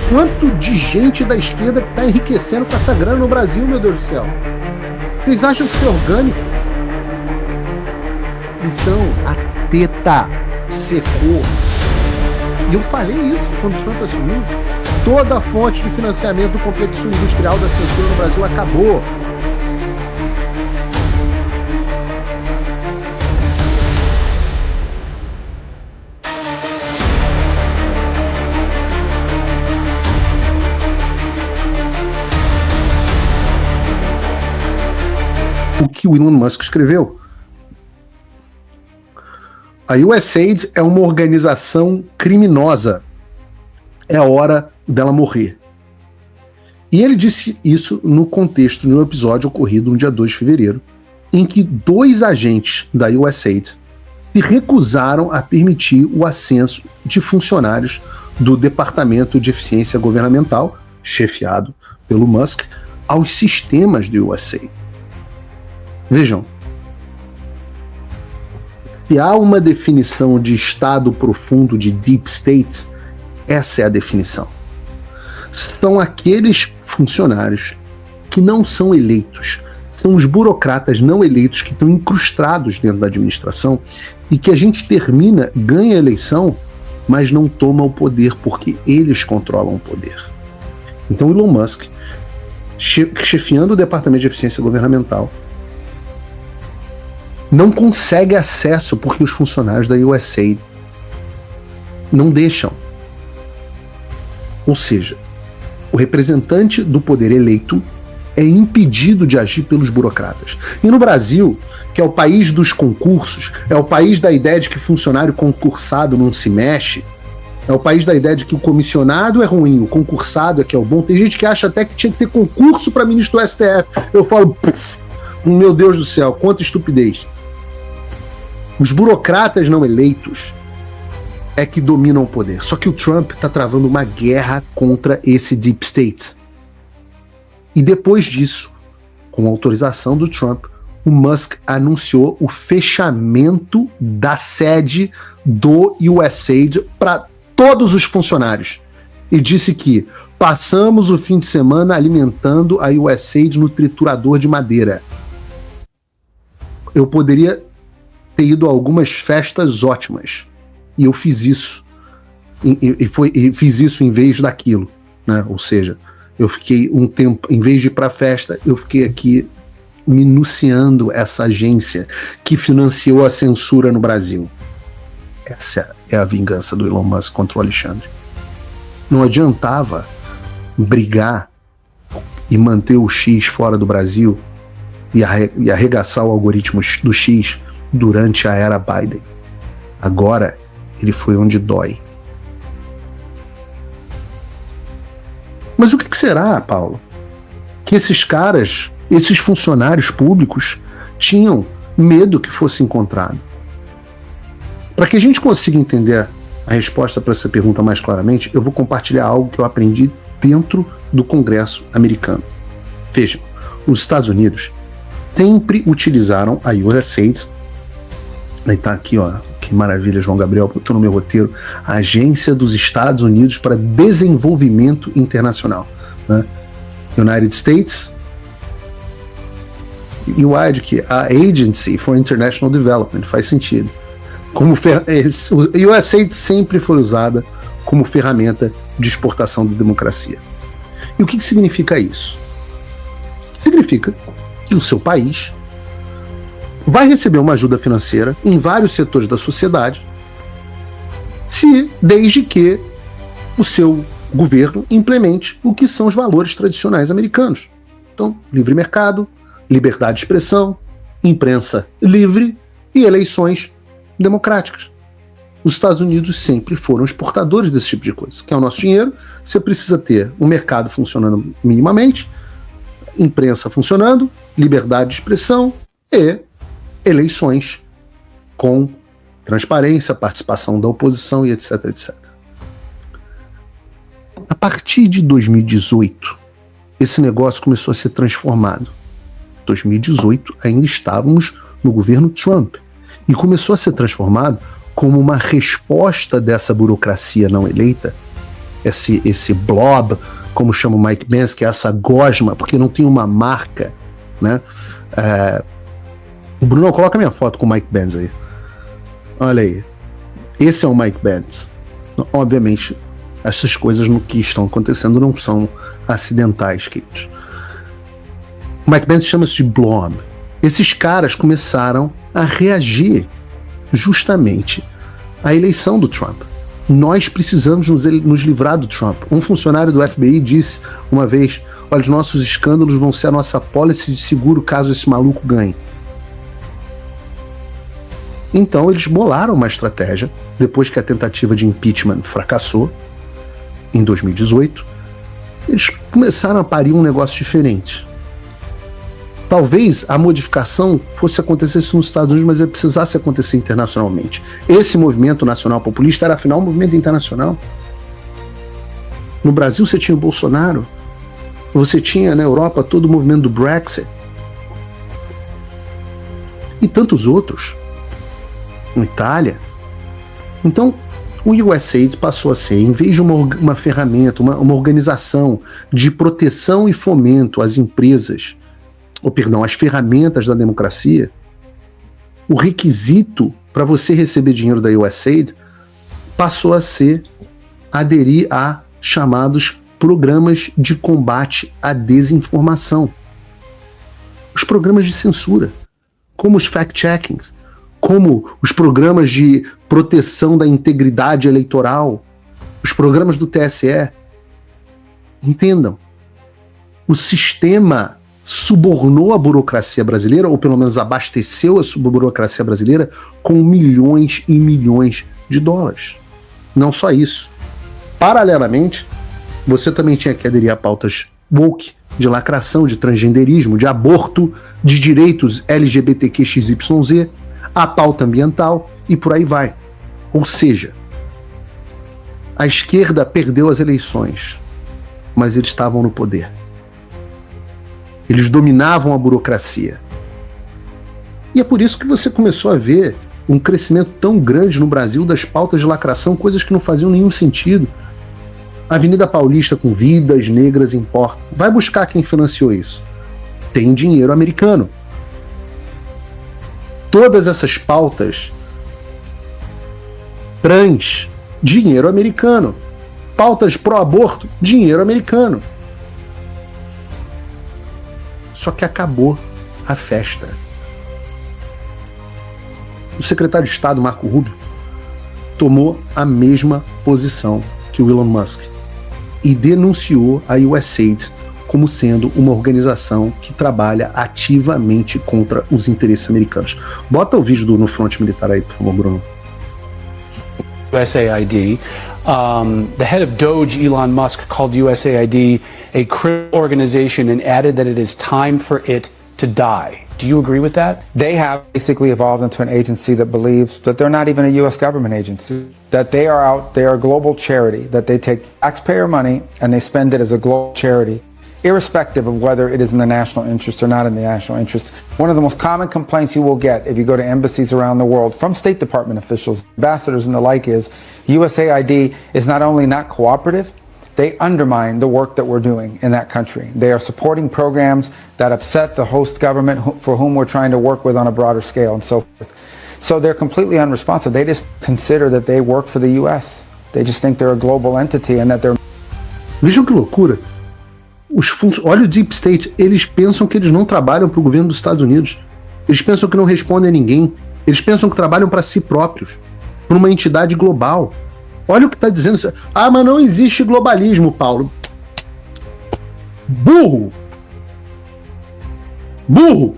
quanto de gente da esquerda que está enriquecendo com essa grana no Brasil, meu Deus do céu. Vocês acham que isso é orgânico? Então, a teta secou. E eu falei isso quando o Trump assumiu. Toda a fonte de financiamento do complexo industrial da censura no Brasil acabou. O que o Elon Musk escreveu. A USAID é uma organização criminosa. É hora dela morrer. E ele disse isso no contexto de um episódio ocorrido no dia 2 de fevereiro, em que 2 agentes da USAID se recusaram a permitir o ascenso de funcionários do Departamento de Eficiência Governamental, chefiado pelo Musk, aos sistemas do USAID. Vejam, se há uma definição de estado profundo de Deep State, essa é a definição. São aqueles funcionários que não são eleitos, são os burocratas não eleitos que estão incrustados dentro da administração e que a gente termina, ganha a eleição, mas não toma o poder porque eles controlam o poder. Então Elon Musk, chefiando o Departamento de Eficiência Governamental, não consegue acesso porque os funcionários da USAID não deixam. Ou seja, o representante do poder eleito é impedido de agir pelos burocratas. E no Brasil, que é o país dos concursos, é o país da ideia de que funcionário concursado não se mexe, é o país da ideia de que o comissionado é ruim, o concursado é que é o bom. Tem gente que acha até que tinha que ter concurso para ministro do STF. Eu falo, meu Deus do céu, quanta estupidez. Os burocratas não eleitos é que dominam o poder. Só que o Trump está travando uma guerra contra esse Deep State. E depois disso, com a autorização do Trump, o Musk anunciou o fechamento da sede do USAID para todos os funcionários. E disse que passamos o fim de semana alimentando a USAID no triturador de madeira. Eu poderia ter ido a algumas festas ótimas. E eu fiz isso. E fiz isso em vez daquilo. Né? Ou seja, eu fiquei um tempo, em vez de ir para a festa, eu fiquei aqui minuciando essa agência que financiou a censura no Brasil. Essa é a vingança do Elon Musk contra o Alexandre. Não adiantava brigar e manter o X fora do Brasil e arregaçar o algoritmo do X durante a era Biden. Agora ele foi onde dói. Mas o que será, Paulo, que esses caras, esses funcionários públicos, tinham medo que fosse encontrado? Para que a gente consiga entender a resposta para essa pergunta mais claramente, eu vou compartilhar algo que eu aprendi dentro do Congresso americano. Vejam, os Estados Unidos sempre utilizaram a USAID. Aí tá aqui, ó, que maravilha, João Gabriel, botou no meu roteiro, a Agência dos Estados Unidos para Desenvolvimento Internacional, né? United States, UID, que a Agency for International Development, faz sentido. A USAID sempre foi usada como ferramenta de exportação da democracia. E o que significa isso? Significa que o seu país vai receber uma ajuda financeira em vários setores da sociedade, desde que o seu governo implemente o que são os valores tradicionais americanos. Então, livre mercado, liberdade de expressão, imprensa livre e eleições democráticas. Os Estados Unidos sempre foram exportadores desse tipo de coisa. Que é o nosso dinheiro, você precisa ter um mercado funcionando minimamente, imprensa funcionando, liberdade de expressão e eleições com transparência, participação da oposição e etc, etc. A partir de 2018, esse negócio começou a ser transformado. Em 2018, ainda estávamos no governo Trump. E começou a ser transformado como uma resposta dessa burocracia não eleita, esse blob, como chama o Mike Pence, que é essa gosma, porque não tem uma marca, né? Bruno, coloca minha foto com o Mike Pence aí. Olha aí. Esse é o Mike Pence. Obviamente, essas coisas no que estão acontecendo não são acidentais, queridos. O Mike Pence chama-se de blob. Esses caras começaram a reagir justamente à eleição do Trump. Nós precisamos nos livrar do Trump. Um funcionário do FBI disse uma vez: olha, os nossos escândalos vão ser a nossa pólice de seguro caso esse maluco ganhe. Então eles bolaram uma estratégia, depois que a tentativa de impeachment fracassou, em 2018, eles começaram a parir um negócio diferente. Talvez a modificação fosse acontecer nos Estados Unidos, mas ele precisasse acontecer internacionalmente. Esse movimento nacional populista era, afinal, um movimento internacional. No Brasil você tinha o Bolsonaro, você tinha na Europa todo o movimento do Brexit e tantos outros, na Itália. Então, o USAID passou a ser, em vez de uma ferramenta, uma organização de proteção e fomento às empresas, às ferramentas da democracia, o requisito para você receber dinheiro da USAID passou a ser aderir a chamados programas de combate à desinformação. Os programas de censura, como os fact-checkings, como os programas de proteção da integridade eleitoral, os programas do TSE. Entendam, o sistema subornou a burocracia brasileira, ou pelo menos abasteceu a burocracia brasileira com milhões e milhões de dólares. Não só isso. Paralelamente, você também tinha que aderir a pautas woke, de lacração, de transgenderismo, de aborto, de direitos LGBTQXYZ, a pauta ambiental e por aí vai. Ou seja, a esquerda perdeu as eleições, mas eles estavam no poder. Eles dominavam a burocracia. E é por isso que você começou a ver um crescimento tão grande no Brasil das pautas de lacração, coisas que não faziam nenhum sentido. Avenida Paulista com vidas negras importa. Vai buscar quem financiou isso. Tem dinheiro americano. Todas essas pautas trans, dinheiro americano. Pautas pró-aborto, dinheiro americano. Só que acabou a festa. O secretário de Estado, Marco Rubio, tomou a mesma posição que o Elon Musk e denunciou a USAID como sendo uma organização que trabalha ativamente contra os interesses americanos. Bota o vídeo no fronte militar aí, por favor, Bruno. USAID. The head of Doge, Elon Musk, called USAID a criminal organization and added that it is time for it to die. Do you agree with that? They have basically evolved into an agency that believes that they're not even a U.S. government agency, that they are a global charity, that they take taxpayer money and they spend it as a global charity, irrespective of whether it is in the national interest or not in the national interest. One of the most common complaints you will get if you go to embassies around the world from State Department officials, ambassadors and the like is USAID is not only not cooperative, they undermine the work that we're doing in that country. They are supporting programs that upset the host government for whom we're trying to work with on a broader scale and so forth. So they're completely unresponsive. They just consider that they work for the U.S. They just think they're a global entity and that they're... Vejam que loucura. Olha o Deep State, eles pensam que eles não trabalham para o governo dos Estados Unidos. Eles pensam que não respondem a ninguém. Eles pensam que trabalham para si próprios, para uma entidade global. Olha o que está dizendo. Ah, mas não existe globalismo, Paulo. Burro! Burro!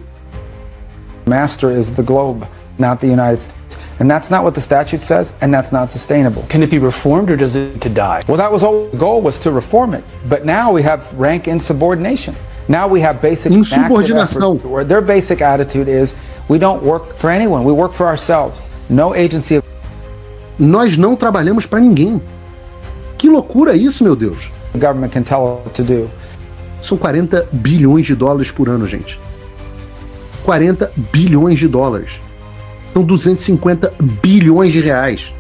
Master is the globe, not the United States. And that's not what the statute says, and that's not sustainable. Can it be reformed or does it need to die? Well, that was the goal, was to reform it. But now we have rank insubordination. Now we have basic insubordinação. Where their basic attitude is, we don't work for anyone, we work for ourselves. No agency of... Nós não trabalhamos para ninguém. Que loucura isso, meu Deus. The government can tell us what to do. São 40 bilhões de dólares por ano, gente. 40 bilhões de dólares. São 250 bilhões de reais.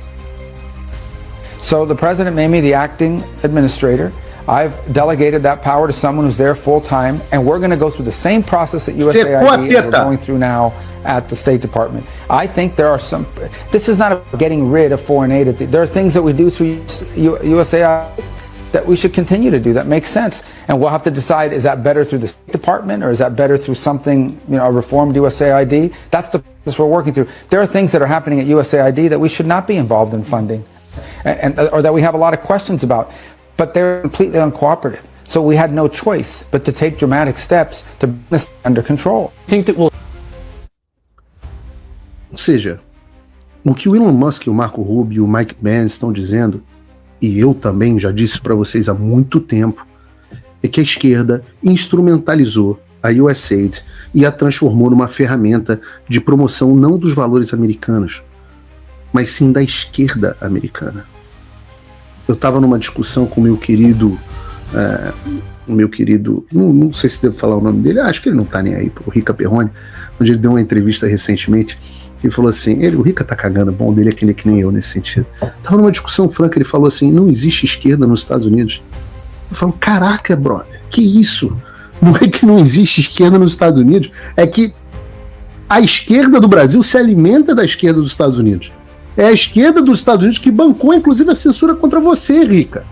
So the president made me the acting administrator. I've delegated that power to someone who's there full time, and we're going to go through the same process at USAID as we're going through now at the State Department. I think there are some. This is not about getting rid of foreign aid. There are things that we do through USAID that we should continue to do that makes sense, and we'll have to decide: is that better through the State Department, or is that better through something, a reformed USAID? That's the process we're working through. There are things that are happening at USAID that we should not be involved in funding, or that we have a lot of questions about. But they're completely uncooperative. So we had no choice but to take dramatic steps to bring this under control. Ou seja, o que o Elon Musk, o Marco Rubio e o Mike Pence estão dizendo, e eu também já disse para vocês há muito tempo, é que a esquerda instrumentalizou a USAID e a transformou numa ferramenta de promoção não dos valores americanos, mas sim da esquerda americana. Eu estava numa discussão com o meu querido, não sei se devo falar o nome dele, acho que ele não tá nem aí, o Rica Perrone, onde ele deu uma entrevista recentemente, ele falou assim, o Rica tá cagando, bom dele é que nem eu nesse sentido. Tava numa discussão franca, ele falou assim, não existe esquerda nos Estados Unidos. Eu falo, caraca, brother, que isso? Não é que não existe esquerda nos Estados Unidos, é que a esquerda do Brasil se alimenta da esquerda dos Estados Unidos. É a esquerda dos Estados Unidos que bancou, inclusive, a censura contra você, Rica.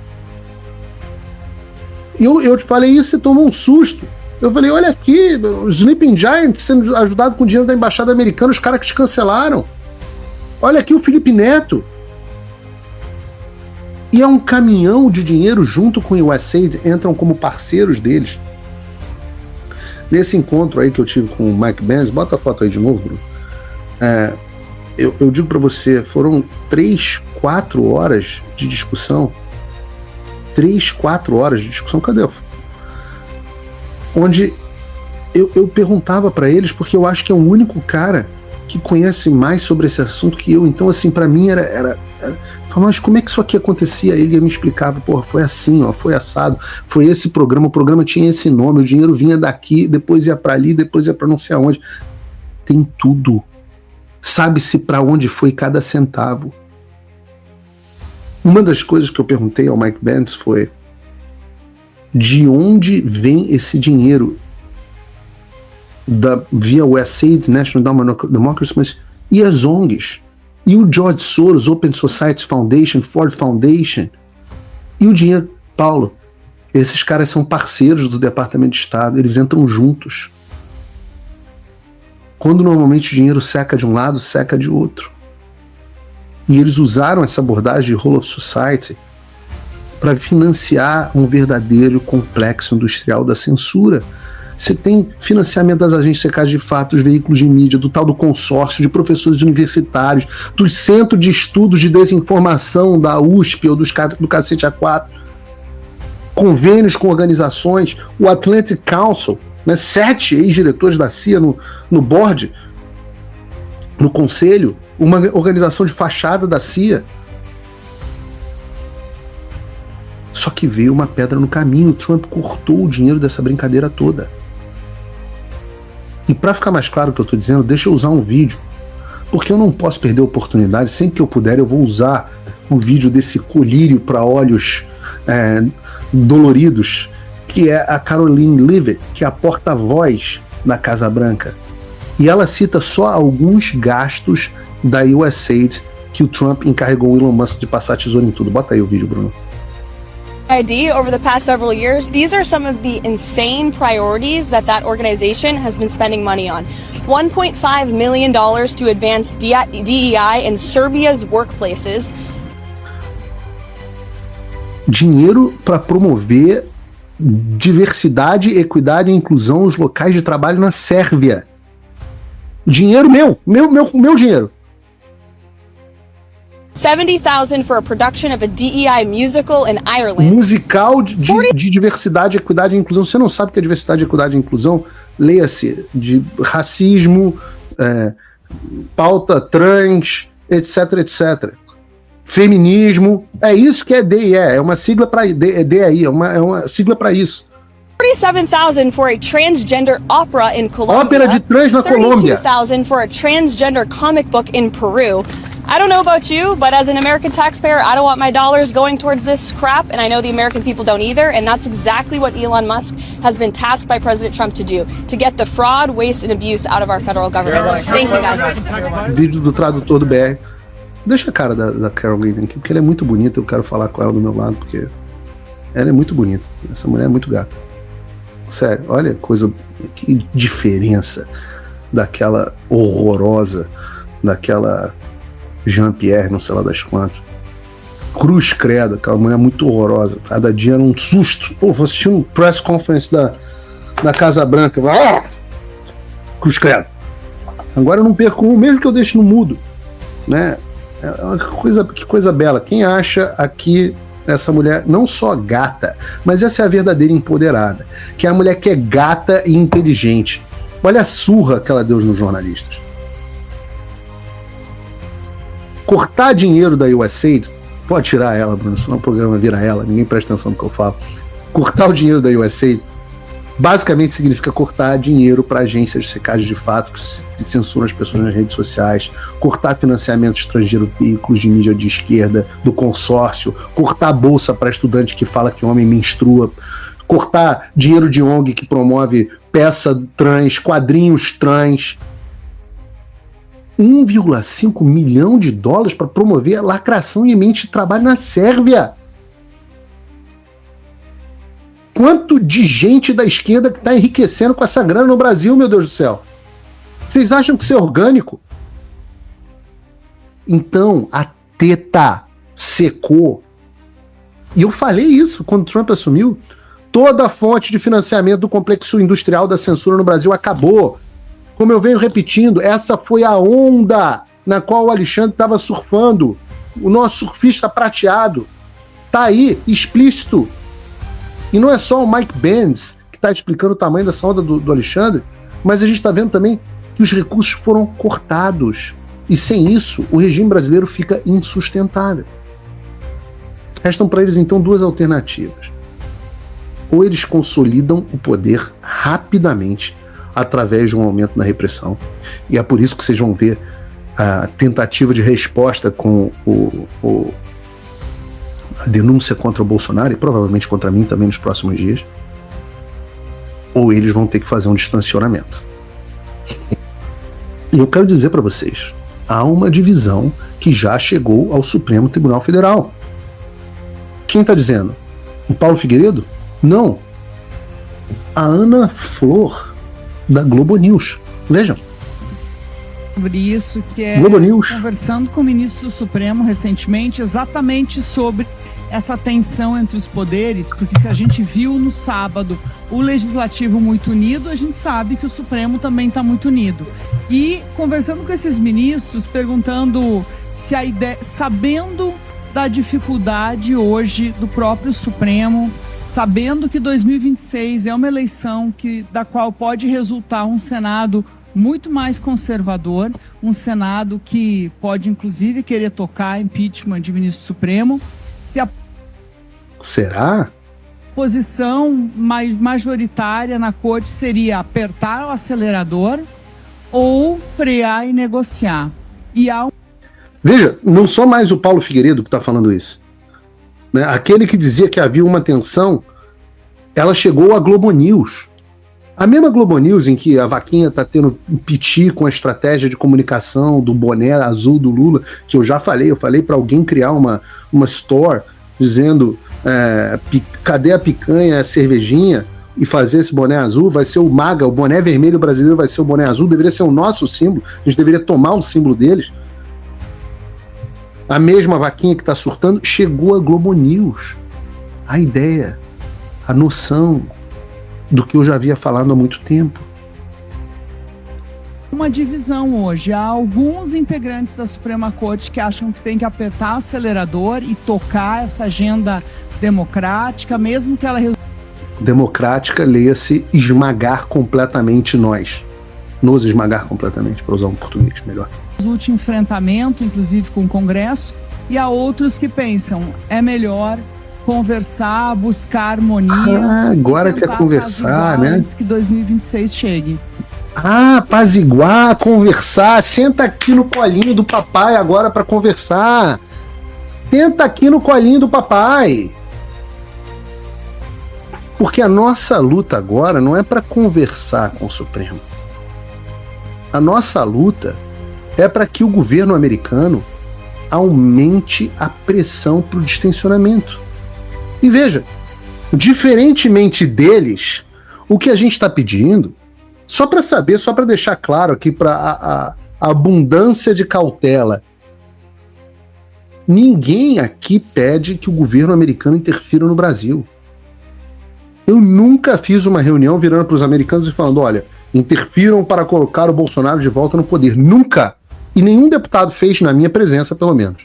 Eu te falei isso, você tomou um susto. Eu falei, olha aqui, o Sleeping Giant sendo ajudado com o dinheiro da embaixada americana, os caras que te cancelaram. Olha aqui o Felipe Neto. E é um caminhão de dinheiro junto com o USAID, entram como parceiros deles. Nesse encontro aí que eu tive com o Mike Pence, bota a foto aí de novo, Bruno. Eu digo para você, foram 3, 4 horas de discussão. 3, 4 horas de discussão, cadê? Onde eu perguntava para eles, porque eu acho que é o único cara que conhece mais sobre esse assunto que eu. Então, assim, para mim era mas como é que isso aqui acontecia? Ele me explicava, porra, foi assim, ó, foi assado, foi esse programa, o programa tinha esse nome, o dinheiro vinha daqui, depois ia para ali, depois ia para não sei aonde. Tem tudo. Sabe-se para onde foi cada centavo. Uma das coisas que eu perguntei ao Mike Pence foi: de onde vem esse dinheiro via USAID, National Endowment for Democracy, mas e as ONGs? E o George Soros, Open Society Foundation, Ford Foundation? E o dinheiro? Paulo, esses caras são parceiros do Departamento de Estado, eles entram juntos. Quando normalmente o dinheiro seca de um lado, seca de outro. E eles usaram essa abordagem de Whole of Society para financiar um verdadeiro complexo industrial da censura. Você tem financiamento das agências secais de fato, dos veículos de mídia, do tal do consórcio, de professores universitários, dos centros de estudos de desinformação da USP ou do Cacete A4, convênios com organizações, o Atlantic Council, 7 ex-diretores da CIA no board, no conselho, uma organização de fachada da CIA. Só que veio uma pedra no caminho, o Trump cortou o dinheiro dessa brincadeira toda. E para ficar mais claro o que eu estou dizendo, deixa eu usar um vídeo, porque eu não posso perder a oportunidade, sempre que eu puder eu vou usar o vídeo desse colírio para olhos doloridos, que é a Caroline Leavitt, que é a porta-voz da Casa Branca. E ela cita só alguns gastos da USAID que o Trump encarregou o Elon Musk de passar a tesoura em tudo. Bota aí o vídeo, Bruno. ID over the past several years, these are some of the insane priorities that organization has been spending money on. $1.5 million to advance DEI in Serbia's workplaces. Dinheiro para promover diversidade, equidade e inclusão nos locais de trabalho na Sérvia. Dinheiro meu dinheiro. $70,000 for a production of a DEI musical in Ireland. Musical de diversidade, equidade e inclusão. Você não sabe o que é diversidade, equidade e inclusão? Leia-se de racismo, pauta trans, etc, etc. Feminismo. É isso que é DEI. É uma sigla para DEI. É uma sigla para isso. $47,000 for a transgender opera in Colombia. Ópera de trans na Colômbia. $32,000 for a transgender comic book in Peru. I don't know about you, but as an American taxpayer, I don't want my dollars going towards this crap, and I know the American people don't either, and that's exactly what Elon Musk has been tasked by President Trump to do, to get the fraud, waste, and abuse out of our federal government. Thank you, guys. Vídeo do tradutor do BR. Deixa a cara da Caroline aqui, porque ela é muito bonita, eu quero falar com ela do meu lado, porque ela é muito bonita. Essa mulher é muito gata. Sério, olha que diferença daquela horrorosa, daquela Jean-Pierre, não sei lá das quantas. Cruz credo, aquela mulher muito horrorosa. Cada dia era um susto. Pô, vou assistir um press conference da Casa Branca. Cruz credo. Agora eu não perco um, mesmo que eu deixe no mudo. Né? É uma que coisa bela. Quem acha aqui essa mulher não só gata, mas essa é a verdadeira empoderada, que é a mulher que é gata e inteligente. Olha a surra que ela deu nos jornalistas. Cortar dinheiro da USAID, pode tirar ela, Bruno, senão o programa vira ela, ninguém presta atenção no que eu falo. Cortar o dinheiro da USAID basicamente significa cortar dinheiro para agências de secagem de fato que censuram as pessoas nas redes sociais, cortar financiamento estrangeiro, veículos de mídia de esquerda, do consórcio, cortar bolsa para estudante que fala que homem menstrua, cortar dinheiro de ONG que promove peça trans, quadrinhos trans. 1,5 milhão de dólares para promover a lacração e mente de trabalho na Sérvia. Quanto de gente da esquerda que está enriquecendo com essa grana no Brasil, meu Deus do céu? Vocês acham que isso é orgânico? Então, a teta secou. E eu falei isso quando Trump assumiu. Toda a fonte de financiamento do complexo industrial da censura no Brasil acabou. Como eu venho repetindo, essa foi a onda na qual o Alexandre estava surfando. O nosso surfista prateado. Tá aí, explícito. E não é só o Mike Benz que está explicando o tamanho dessa onda do Alexandre, mas a gente está vendo também que os recursos foram cortados. E sem isso, o regime brasileiro fica insustentável. Restam para eles, então, duas alternativas. Ou eles consolidam o poder rapidamente através de um aumento na repressão. E é por isso que vocês vão ver a tentativa de resposta com a denúncia contra o Bolsonaro e provavelmente contra mim também nos próximos dias. Ou eles vão ter que fazer um distanciamento. E eu quero dizer para vocês, há uma divisão que já chegou ao Supremo Tribunal Federal. Quem está dizendo? O Paulo Figueiredo? Não. A Ana Flor, da Globo News. Vejam. Sobre isso, que é Globo News. Conversando com o ministro do Supremo recentemente, exatamente sobre essa tensão entre os poderes, porque se a gente viu no sábado o Legislativo muito unido, a gente sabe que o Supremo também está muito unido. E conversando com esses ministros, perguntando se a ideia, sabendo da dificuldade hoje do próprio Supremo, sabendo que 2026 é uma eleição da qual pode resultar um Senado muito mais conservador, um Senado que pode inclusive querer tocar impeachment de ministro Supremo, se a Será? posição majoritária na corte seria apertar o acelerador ou frear e negociar. E há Veja, não só mais o Paulo Figueiredo que está falando isso. Né? Aquele que dizia que havia uma tensão, ela chegou à Globo News. A mesma Globo News em que a vaquinha está tendo um piti com a estratégia de comunicação do boné azul do Lula, que eu já falei, para alguém criar uma store dizendo cadê a picanha, a cervejinha, e fazer esse boné azul, vai ser o MAGA, o boné vermelho brasileiro vai ser o boné azul, deveria ser o nosso símbolo, a gente deveria tomar o símbolo deles. A mesma vaquinha que está surtando chegou à Globo News. A ideia, a noção do que eu já havia falado há muito tempo. uma divisão hoje. Há alguns integrantes da Suprema Corte que acham que tem que apertar o acelerador e tocar essa agenda democrática, mesmo que ela... Democrática, leia-se esmagar completamente nós. Nos esmagar completamente, para usar um português melhor. Último enfrentamento, inclusive com o Congresso, e há outros que pensam, é melhor conversar, buscar harmonia. Agora quer conversar, né? Antes que 2026 chegue. apaziguar, conversar. Senta aqui no colinho do papai agora para conversar. Senta aqui no colinho do papai. Porque a nossa luta agora não é para conversar com o Supremo. A nossa luta é para que o governo americano aumente a pressão para o distensionamento. E veja, diferentemente deles, o que a gente está pedindo, só para saber, só para deixar claro aqui para a abundância de cautela, ninguém aqui pede que o governo americano interfira no Brasil. Eu nunca fiz uma reunião virando para os americanos e falando, olha, interfiram para colocar o Bolsonaro de volta no poder. Nunca! E nenhum deputado fez na minha presença, pelo menos.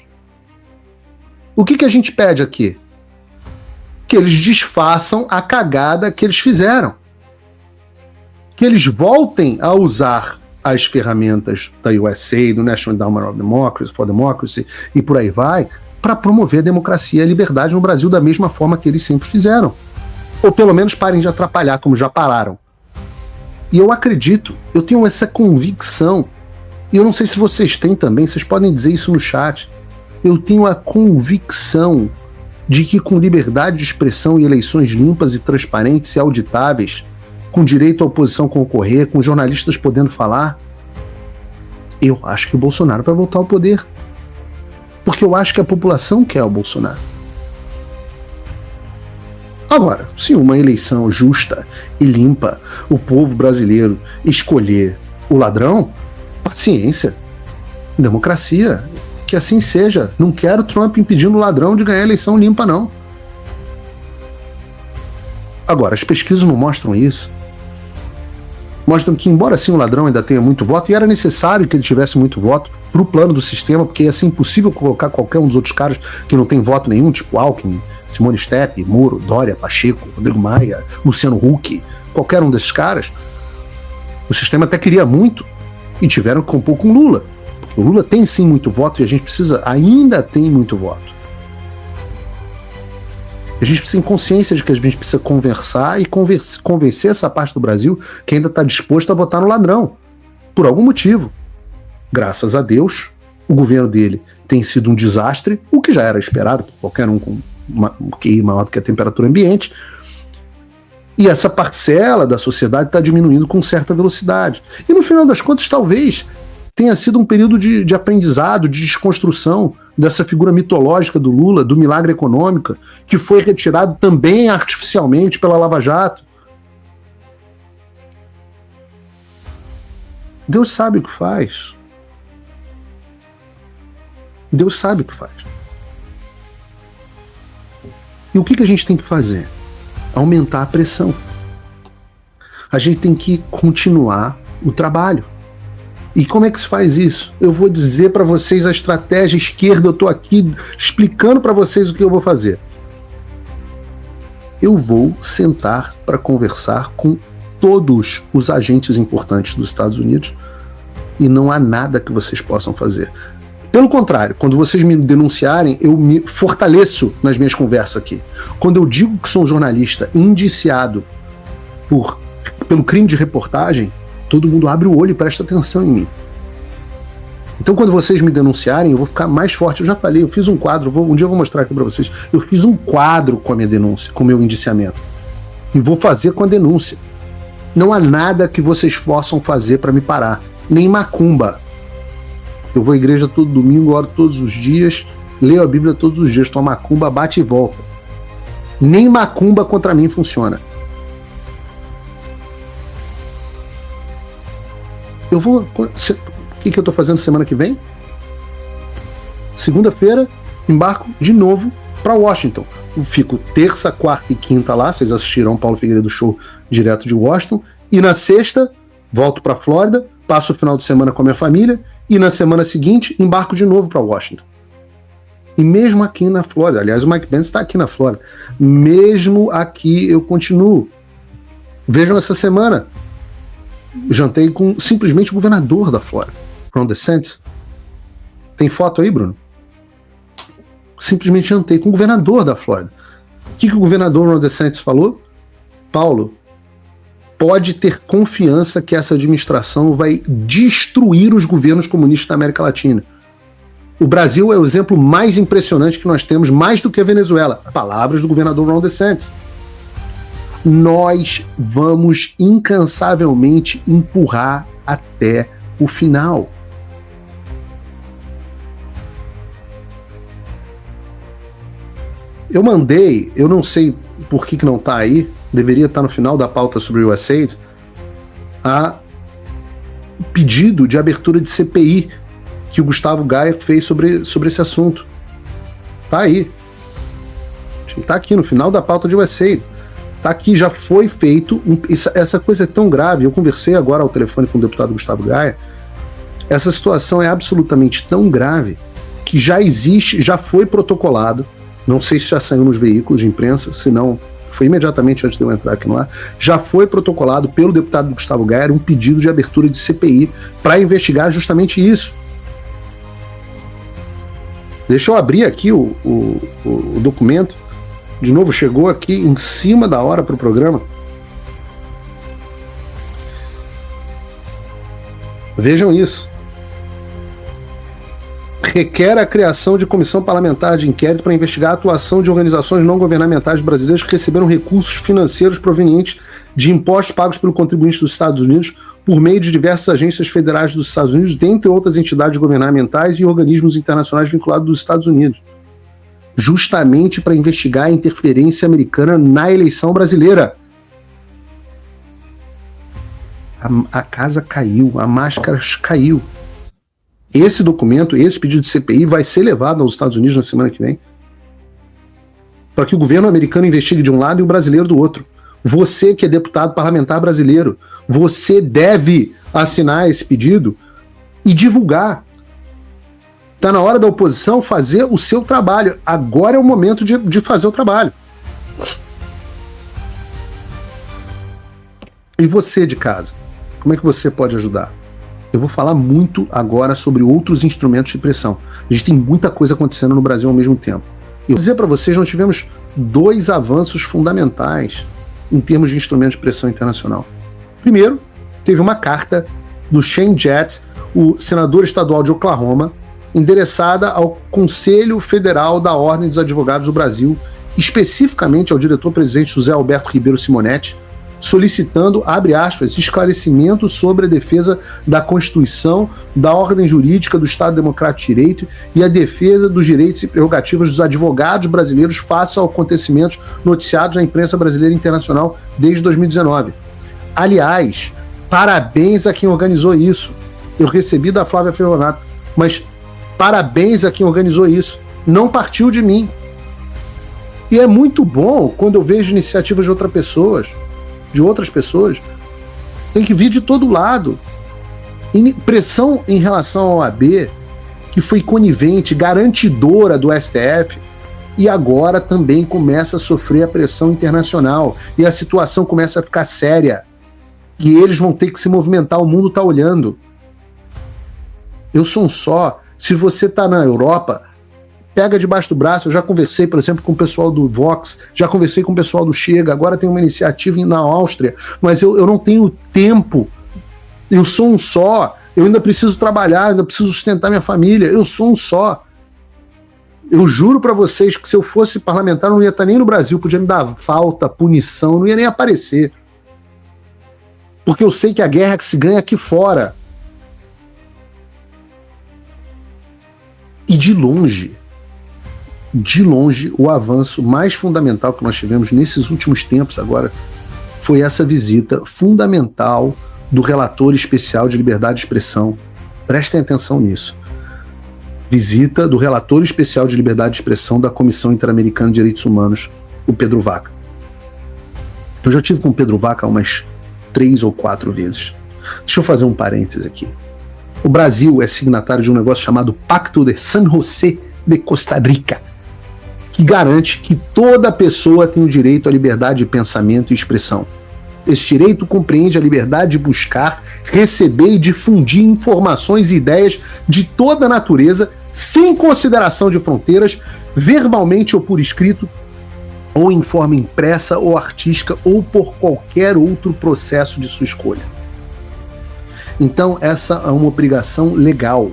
O que a gente pede aqui? Que eles desfaçam a cagada que eles fizeram. Que eles voltem a usar as ferramentas da USA, do National Endowment for Democracy e por aí vai, para promover a democracia e a liberdade no Brasil da mesma forma que eles sempre fizeram. Ou pelo menos parem de atrapalhar, como já pararam. E eu acredito, eu tenho essa convicção, e eu não sei se vocês têm também, vocês podem dizer isso no chat, eu tenho a convicção de que com liberdade de expressão e eleições limpas e transparentes e auditáveis, com direito à oposição concorrer, com jornalistas podendo falar, eu acho que o Bolsonaro vai voltar ao poder. Porque eu acho que a população quer o Bolsonaro. Agora, se uma eleição justa e limpa, o povo brasileiro escolher o ladrão, paciência, democracia, que assim seja. Não quero Trump impedindo o ladrão de ganhar a eleição limpa, não. Agora, as pesquisas não mostram isso. Mostram que, embora sim o ladrão ainda tenha muito voto, e era necessário que ele tivesse muito voto para o plano do sistema, porque ia ser impossível colocar qualquer um dos outros caras que não tem voto nenhum, tipo Alckmin, Simone Tebet, Moro, Dória, Pacheco, Rodrigo Maia, Luciano Huck, qualquer um desses caras. O sistema até queria muito e tiveram que compor com Lula. O Lula tem sim muito voto e a gente ainda tem muito voto. A gente precisa ter consciência de que a gente precisa conversar e convencer essa parte do Brasil que ainda está disposta a votar no ladrão. Por algum motivo. Graças a Deus, o governo dele tem sido um desastre, o que já era esperado por qualquer um com um QI maior do que a temperatura ambiente. E essa parcela da sociedade está diminuindo com certa velocidade. E no final das contas, talvez tenha sido um período de aprendizado, de desconstrução dessa figura mitológica do Lula, do milagre econômico, que foi retirado também artificialmente pela Lava Jato. Deus sabe o que faz. Deus sabe o que faz. E o que a gente tem que fazer? Aumentar a pressão. A gente tem que continuar o trabalho. E como é que se faz isso? Eu vou dizer para vocês a estratégia esquerda, eu estou aqui explicando para vocês o que eu vou fazer. Eu vou sentar para conversar com todos os agentes importantes dos Estados Unidos e não há nada que vocês possam fazer. Pelo contrário, quando vocês me denunciarem, eu me fortaleço nas minhas conversas aqui. Quando eu digo que sou um jornalista indiciado pelo crime de reportagem, todo mundo abre o olho e presta atenção em mim. Então, quando vocês me denunciarem, eu vou ficar mais forte. Eu já falei, eu fiz um quadro, um dia eu vou mostrar aqui para vocês. Eu fiz um quadro com a minha denúncia, com o meu indiciamento. E vou fazer com a denúncia. Não há nada que vocês possam fazer para me parar. Nem macumba. Eu vou à igreja todo domingo, oro todos os dias, leio a Bíblia todos os dias, tomo macumba, bate e volta. Nem macumba contra mim funciona. Eu vou... O que eu tô fazendo semana que vem? Segunda-feira, embarco de novo para Washington. Eu fico terça, quarta e quinta lá, vocês assistiram Paulo Figueiredo Show direto de Washington, e na sexta, volto para Flórida, passo o final de semana com a minha família, e na semana seguinte, embarco de novo para Washington. E mesmo aqui na Flórida, aliás, o Mike Pence está aqui na Flórida, mesmo aqui eu continuo. Vejam essa semana, jantei com simplesmente o governador da Flórida, Ron DeSantis. Tem foto aí, Bruno? Simplesmente jantei com o governador da Flórida. O que o governador Ron DeSantis falou? Paulo, pode ter confiança que essa administração vai destruir os governos comunistas da América Latina. O Brasil é o exemplo mais impressionante que nós temos, mais do que a Venezuela. Palavras do governador Ron DeSantis. Nós vamos incansavelmente empurrar até o final. Eu mandei, eu não sei por que não está aí, deveria estar no final da pauta sobre o USAID, a pedido de abertura de CPI que o Gustavo Gaia fez sobre esse assunto. Tá aí. Tá aqui no final da pauta de USAID. Tá aqui, já foi feito. Essa coisa é tão grave. Eu conversei agora ao telefone com o deputado Gustavo Gaia. Essa situação é absolutamente tão grave que já existe, já foi protocolado. Não sei se já saiu nos veículos de imprensa, se não, foi imediatamente antes de eu entrar aqui no ar. Já foi protocolado pelo deputado Gustavo Gaia um pedido de abertura de CPI para investigar justamente isso. Deixa eu abrir aqui o documento. De novo, chegou aqui em cima da hora para o programa. Vejam isso. Requer a criação de comissão parlamentar de inquérito para investigar a atuação de organizações não governamentais brasileiras que receberam recursos financeiros provenientes de impostos pagos pelo contribuinte dos Estados Unidos por meio de diversas agências federais dos Estados Unidos, dentre outras entidades governamentais e organismos internacionais vinculados dos Estados Unidos. Justamente para investigar a interferência americana na eleição brasileira. A casa caiu, a máscara caiu. Esse documento, esse pedido de CPI vai ser levado aos Estados Unidos na semana que vem para que o governo americano investigue de um lado e o brasileiro do outro. Você que é deputado parlamentar brasileiro, você deve assinar esse pedido e divulgar. Está na hora da oposição fazer o seu trabalho. Agora é o momento de fazer o trabalho. E você de casa, como é que você pode ajudar? Eu vou falar muito agora sobre outros instrumentos de pressão. A gente tem muita coisa acontecendo no Brasil ao mesmo tempo. E eu vou dizer para vocês, nós tivemos 2 avanços fundamentais em termos de instrumentos de pressão internacional. Primeiro, teve uma carta do Shane Jett, o senador estadual de Oklahoma, endereçada ao Conselho Federal da Ordem dos Advogados do Brasil, especificamente ao diretor-presidente José Alberto Ribeiro Simonetti, solicitando, abre aspas, esclarecimento sobre a defesa da Constituição, da ordem jurídica do Estado Democrático de Direito e a defesa dos direitos e prerrogativas dos advogados brasileiros face aos acontecimentos noticiados na imprensa brasileira e internacional desde 2019. Aliás, parabéns a quem organizou isso. Eu recebi da Flávia Ferronato, mas parabéns a quem organizou isso. Não partiu de mim. E é muito bom quando eu vejo iniciativas de outras pessoas, tem que vir de todo lado. Pressão em relação ao OAB, que foi conivente, garantidora do STF, e agora também começa a sofrer a pressão internacional, e a situação começa a ficar séria, e eles vão ter que se movimentar, o mundo está olhando. Eu sou um só, se você está na Europa, pega debaixo do braço. Eu já conversei, por exemplo, com o pessoal do Vox, já conversei com o pessoal do Chega, agora tem uma iniciativa na Áustria, mas eu não tenho tempo. Eu sou um só, eu ainda preciso trabalhar, ainda preciso sustentar minha família, eu sou um só. Eu juro para vocês que se eu fosse parlamentar, eu não ia estar nem no Brasil, podia me dar falta, punição, não ia nem aparecer. Porque eu sei que a guerra que se ganha aqui fora. E de longe, o avanço mais fundamental que nós tivemos nesses últimos tempos agora foi essa visita fundamental do relator especial de liberdade de expressão. Prestem atenção nisso. Visita do relator especial de liberdade de expressão da Comissão Interamericana de Direitos Humanos, o Pedro Vaca. Eu já tive com o Pedro Vaca umas 3 ou 4 vezes. Deixa eu fazer um parênteses aqui. O Brasil é signatário de um negócio chamado Pacto de San José de Costa Rica, que garante que toda pessoa tem o direito à liberdade de pensamento e expressão. Esse direito compreende a liberdade de buscar, receber e difundir informações e ideias de toda a natureza, sem consideração de fronteiras, verbalmente ou por escrito, ou em forma impressa ou artística, ou por qualquer outro processo de sua escolha. Então, essa é uma obrigação legal.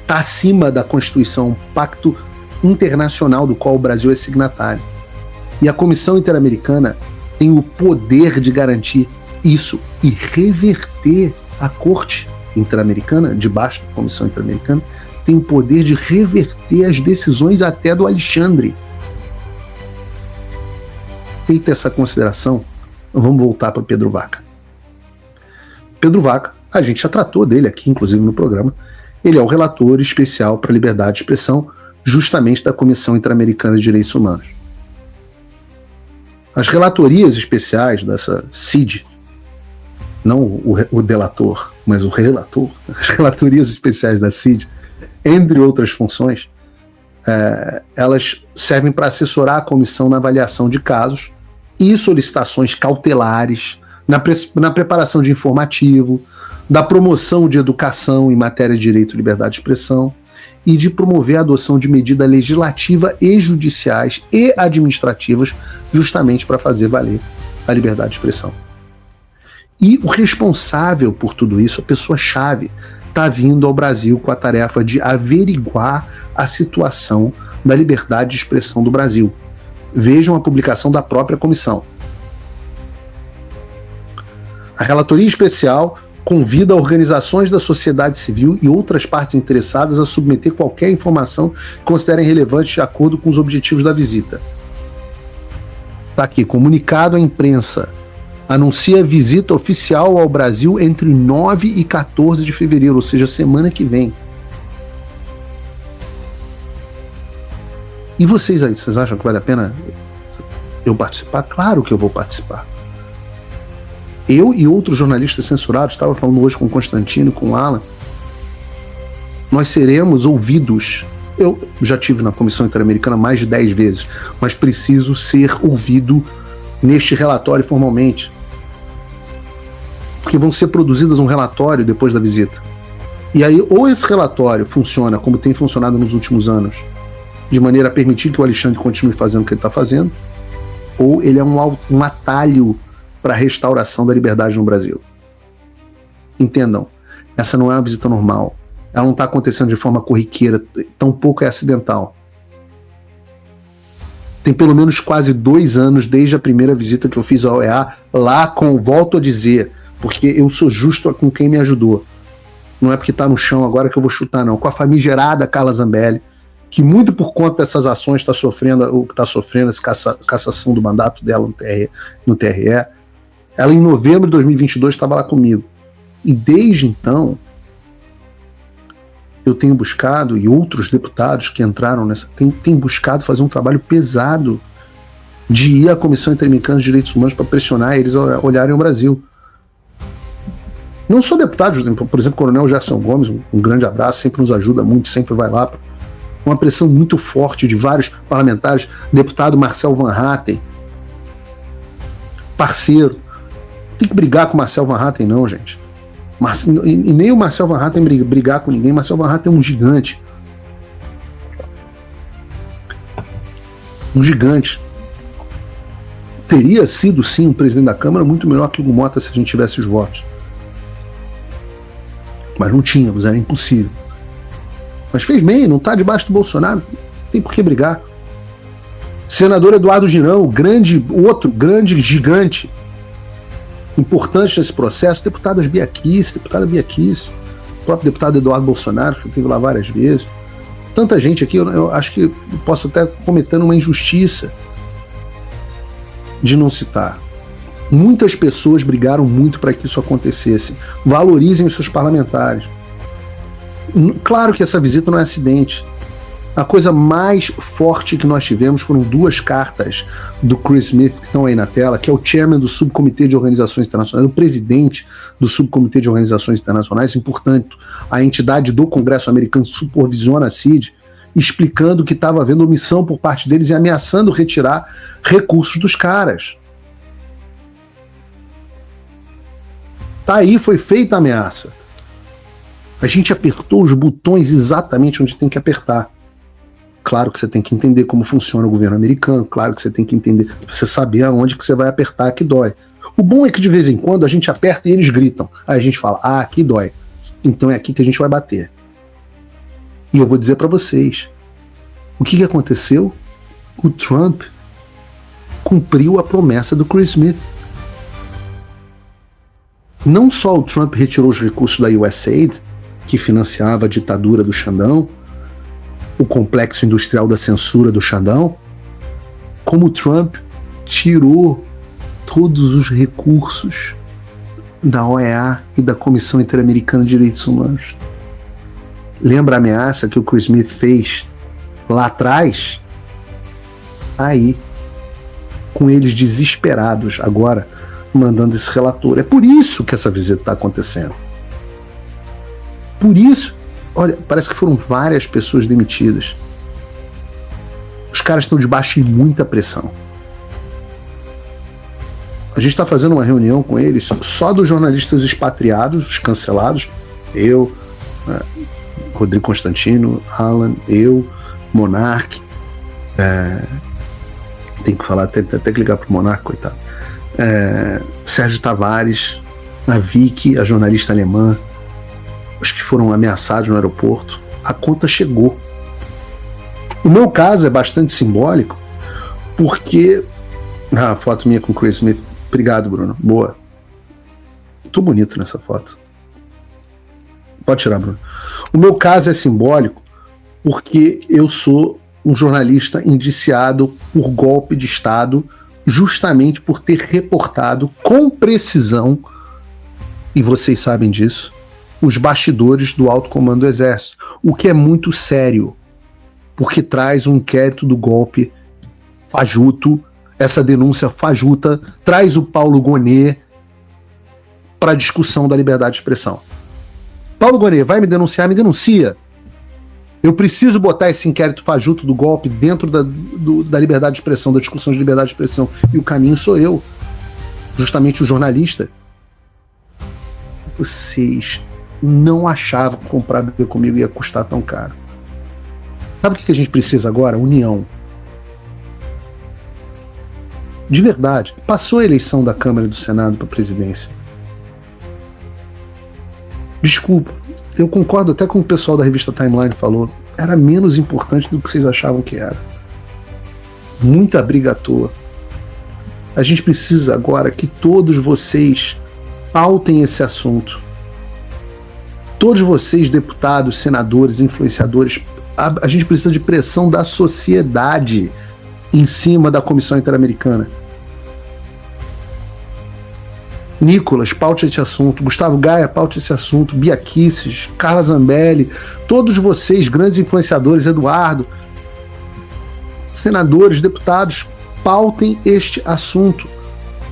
Está acima da Constituição, um pacto internacional do qual o Brasil é signatário. E a Comissão Interamericana tem o poder de garantir isso e reverter a Corte Interamericana, debaixo da Comissão Interamericana, tem o poder de reverter as decisões até do Alexandre. Feita essa consideração, vamos voltar para Pedro Vaca. Pedro Vaca, a gente já tratou dele aqui, inclusive no programa. Ele é o relator especial para a liberdade de expressão, justamente da Comissão Interamericana de Direitos Humanos. As relatorias especiais dessa CID, não o delator, mas o relator, as relatorias especiais da CID, entre outras funções, elas servem para assessorar a comissão na avaliação de casos e solicitações cautelares, na preparação de informativo, da promoção de educação em matéria de direito e liberdade de expressão e de promover a adoção de medidas legislativas e judiciais e administrativas justamente para fazer valer a liberdade de expressão. E o responsável por tudo isso, a pessoa-chave, está vindo ao Brasil com a tarefa de averiguar a situação da liberdade de expressão do Brasil. Vejam a publicação da própria comissão. A relatoria especial convida organizações da sociedade civil e outras partes interessadas a submeter qualquer informação que considerem relevante de acordo com os objetivos da visita. Está aqui, comunicado à imprensa. Anuncia visita oficial ao Brasil entre 9 e 14 de fevereiro, ou seja, semana que vem. E vocês aí, vocês acham que vale a pena eu participar? Claro que eu vou participar. Eu e outros jornalistas censurados, estava falando hoje com o Constantino e com o Alan, nós seremos ouvidos. Eu já tive na Comissão Interamericana mais de 10 vezes, mas preciso ser ouvido neste relatório formalmente. Porque vão ser produzidas um relatório depois da visita. E aí, ou esse relatório funciona como tem funcionado nos últimos anos, de maneira a permitir que o Alexandre continue fazendo o que ele está fazendo, ou ele é um atalho para a restauração da liberdade no Brasil. Entendam, essa não é uma visita normal. Ela não está acontecendo de forma corriqueira, tampouco é acidental. Tem pelo menos quase 2 anos desde a primeira visita que eu fiz ao OEA, lá com, volto a dizer, porque eu sou justo com quem me ajudou. Não é porque está no chão agora que eu vou chutar, não. Com a famigerada Carla Zambelli, que muito por conta dessas ações está sofrendo o que está sofrendo, essa cassação do mandato dela no TRE. Ela, em novembro de 2022, estava lá comigo. E desde então, eu tenho buscado, e outros deputados que entraram nessa, têm buscado fazer um trabalho pesado de ir à Comissão Interamericana de Direitos Humanos para pressionar eles a olharem o Brasil. Não só deputados, por exemplo, o Coronel Gerson Gomes, um grande abraço, sempre nos ajuda muito, sempre vai lá. Uma pressão muito forte de vários parlamentares, deputado Marcel Van Hatten, parceiro. Tem que brigar com o Marcel Van Hatten, não, gente. E nem o Marcel Van Hatten brigar com ninguém. Marcel Van Hatten é um gigante. Um gigante. Teria sido, sim, um presidente da Câmara muito melhor que o Hugo Mota se a gente tivesse os votos. Mas não tínhamos, era impossível. Mas fez bem, não está debaixo do Bolsonaro, não tem por que brigar. Senador Eduardo Girão, outro grande gigante, importante nesse processo, deputada Bia Kicis, o próprio deputado Eduardo Bolsonaro, que esteve lá várias vezes. Tanta gente aqui, eu acho que posso até cometendo uma injustiça de não citar. Muitas pessoas brigaram muito para que isso acontecesse. Valorizem os seus parlamentares. Claro que essa visita não é acidente. A coisa mais forte que nós tivemos foram 2 cartas do Chris Smith, que estão aí na tela, que é o chairman do Subcomitê de Organizações Internacionais, o presidente do Subcomitê de Organizações Internacionais, e, portanto, a entidade do Congresso americano que supervisiona a CID, explicando que estava havendo omissão por parte deles e ameaçando retirar recursos dos caras. Tá aí, foi feita a ameaça. A gente apertou os botões exatamente onde tem que apertar. Claro que você tem que entender como funciona o governo americano, claro que você tem que entender, você saber aonde que você vai apertar que dói. O bom é que de vez em quando a gente aperta e eles gritam. Aí a gente fala, aqui dói. Então é aqui que a gente vai bater. E eu vou dizer para vocês, o que aconteceu? O Trump cumpriu a promessa do Chris Smith. Não só o Trump retirou os recursos da USAID, que financiava a ditadura do Xandão, o complexo industrial da censura do Xandão, como o Trump tirou todos os recursos da OEA e da Comissão Interamericana de Direitos Humanos. Lembra a ameaça que o Chris Smith fez lá atrás? Aí, com eles desesperados agora, mandando esse relatório. É por isso que essa visita está acontecendo. Por isso, olha, parece que foram várias pessoas demitidas. Os caras estão debaixo de muita pressão. A gente está fazendo uma reunião com eles só dos jornalistas expatriados, os cancelados. Eu, Rodrigo Constantino, Alan, eu, Monark. Tem que falar, tem que ligar pro Monark, coitado. Sérgio Tavares, a Vicky, a jornalista alemã, os que foram ameaçados no aeroporto. A conta chegou. O meu caso é bastante simbólico, porque... a foto minha com o Chris Smith. Obrigado, Bruno. Boa. Tô bonito nessa foto. Pode tirar, Bruno. O meu caso é simbólico porque eu sou um jornalista indiciado por golpe de Estado, justamente por ter reportado com precisão, e vocês sabem disso, os bastidores do alto comando do Exército, o que é muito sério, porque traz um inquérito do golpe fajuto, essa denúncia fajuta, traz o Paulo Gonet para a discussão da liberdade de expressão. Paulo Gonet, vai me denunciar? Me denuncia. Eu preciso botar esse inquérito fajuto do golpe dentro da liberdade de expressão, da discussão de liberdade de expressão. E o caminho sou eu, justamente o jornalista. Vocês não achavam que comprar briga comigo ia custar tão caro. Sabe o que a gente precisa agora? União. De verdade. Passou a eleição da Câmara e do Senado para a presidência. Desculpa, eu concordo até com o pessoal da revista Timeline falou. Era menos importante do que vocês achavam que era. Muita briga à toa. A gente precisa agora que todos vocês pautem esse assunto. Todos vocês, deputados, senadores, influenciadores, a gente precisa de pressão da sociedade em cima da Comissão Interamericana. Nicolas, paute esse assunto. Gustavo Gaia, paute esse assunto. Bia Kicis, Carla Zambelli, todos vocês, grandes influenciadores, Eduardo, senadores, deputados, pautem este assunto.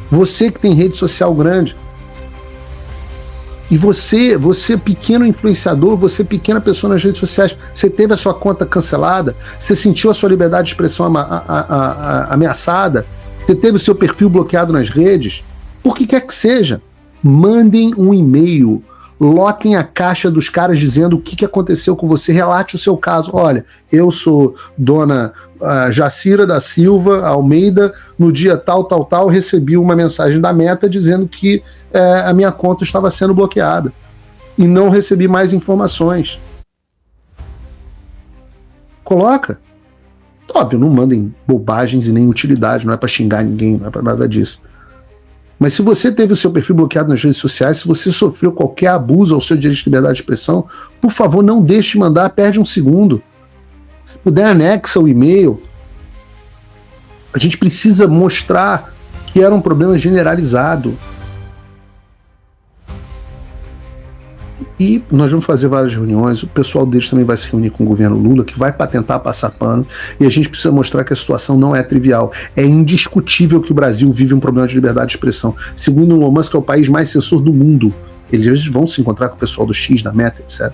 Você que tem rede social grande, e você pequeno influenciador, você pequena pessoa nas redes sociais, você teve a sua conta cancelada, você sentiu a sua liberdade de expressão ameaçada, você teve o seu perfil bloqueado nas redes, por que quer que seja, mandem um e-mail, lotem a caixa dos caras dizendo o que aconteceu com você, relate o seu caso. Olha, eu sou dona Jacira da Silva Almeida, no dia tal, recebi uma mensagem da Meta dizendo que a minha conta estava sendo bloqueada e não recebi mais informações. Coloca. Óbvio, não mandem bobagens e nem utilidade, não é para xingar ninguém, não é para nada disso. Mas se você teve o seu perfil bloqueado nas redes sociais, se você sofreu qualquer abuso ao seu direito de liberdade de expressão, por favor, não deixe de mandar, perde um segundo. Se puder, anexa o e-mail. A gente precisa mostrar que era um problema generalizado. E nós vamos fazer várias reuniões, o pessoal deles também vai se reunir com o governo Lula, que vai para tentar passar pano, e a gente precisa mostrar que a situação não é trivial. É indiscutível que o Brasil vive um problema de liberdade de expressão. Segundo o Elon Musk, é o país mais censor do mundo. Eles vão se encontrar com o pessoal do X, da Meta, etc.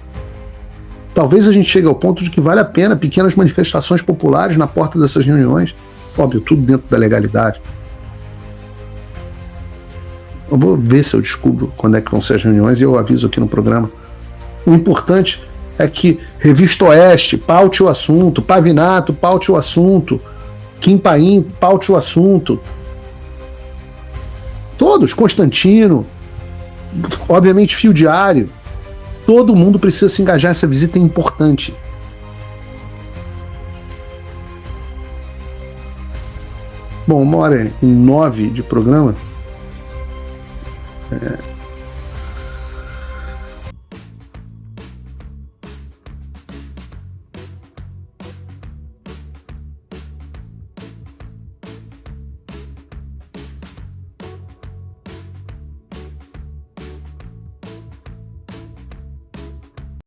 Talvez a gente chegue ao ponto de que vale a pena pequenas manifestações populares na porta dessas reuniões. Óbvio, tudo dentro da legalidade. Eu vou ver se eu descubro quando é que vão ser as reuniões e eu aviso aqui no programa. O importante é que Revista Oeste, paute o assunto, Pavinato, paute o assunto, Kim Paim, paute o assunto. Todos, Constantino, obviamente Fio Diário. Todo mundo precisa se engajar, essa visita é importante. Bom, 1h09 de programa.